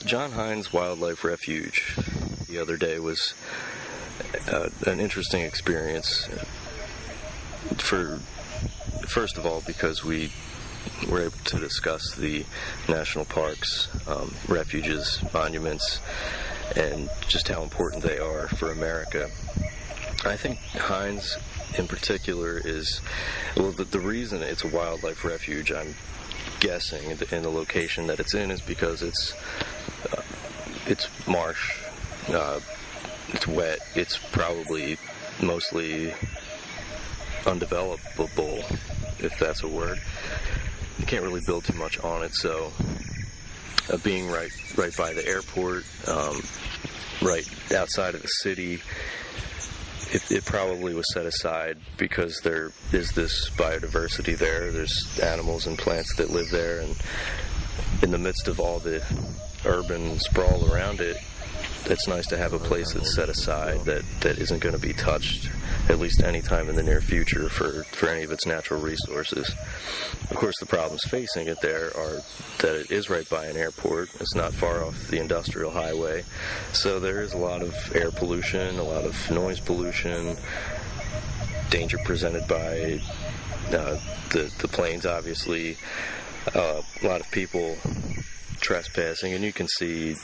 the John Heinz Wildlife Refuge the other day was an interesting experience. First of all, because we were able to discuss the national parks, refuges, monuments, and just how important they are for America. I think Heinz in particular is, well, the reason it's a wildlife refuge, I'm guessing, in the location that it's in, is because it's marsh, it's wet, it's probably mostly undevelopable, if that's a word. You can't really build too much on it, so being right by the airport, right outside of the city, it probably was set aside because there is this biodiversity there. There's animals and plants that live there, and in the midst of all the urban sprawl around it, it's nice to have a place that's set aside that isn't going to be touched, at least any time in the near future, for any of its natural resources. Of course, the problems facing it there are that it is right by an airport. It's not far off the industrial highway, so there is a lot of air pollution, a lot of noise pollution, danger presented by the planes, obviously, a lot of people trespassing, and you can see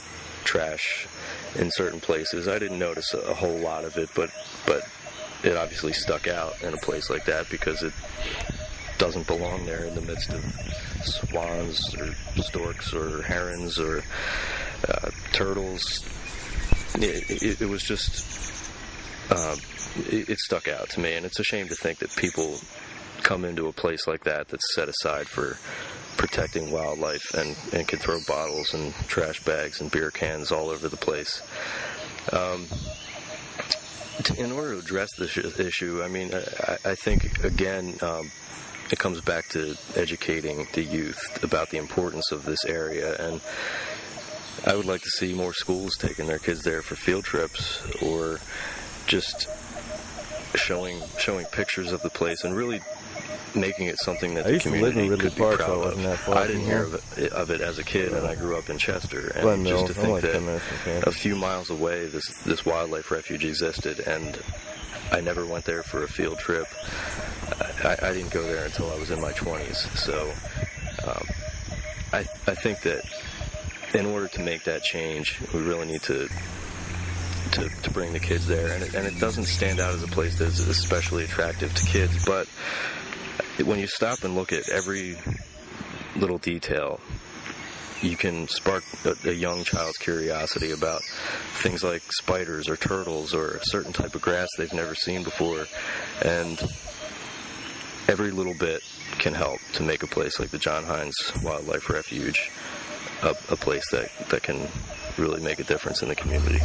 trash in certain places. I didn't notice a whole lot of it, but it obviously stuck out in a place like that because it doesn't belong there in the midst of swans or storks or herons or turtles. It was just, it stuck out to me, and it's a shame to think that people come into a place like that that's set aside for protecting wildlife and can throw bottles and trash bags and beer cans all over the place. In order to address this issue, I mean, I think, again, it comes back to educating the youth about the importance of this area, and I would like to see more schools taking their kids there for field trips, or just showing pictures of the place and really making it something that the community could be proud of. I didn't hear of it as a kid, and I grew up in Chester, and just to think that a few miles away this wildlife refuge existed, and I never went there for a field trip. I didn't go there until I was in my 20s, so I think that in order to make that change, we really need to bring the kids there, and it doesn't stand out as a place that's especially attractive to kids, but when you stop and look at every little detail, you can spark a young child's curiosity about things like spiders or turtles or a certain type of grass they've never seen before, and every little bit can help to make a place like the John Heinz Wildlife Refuge a place that can really make a difference in the community.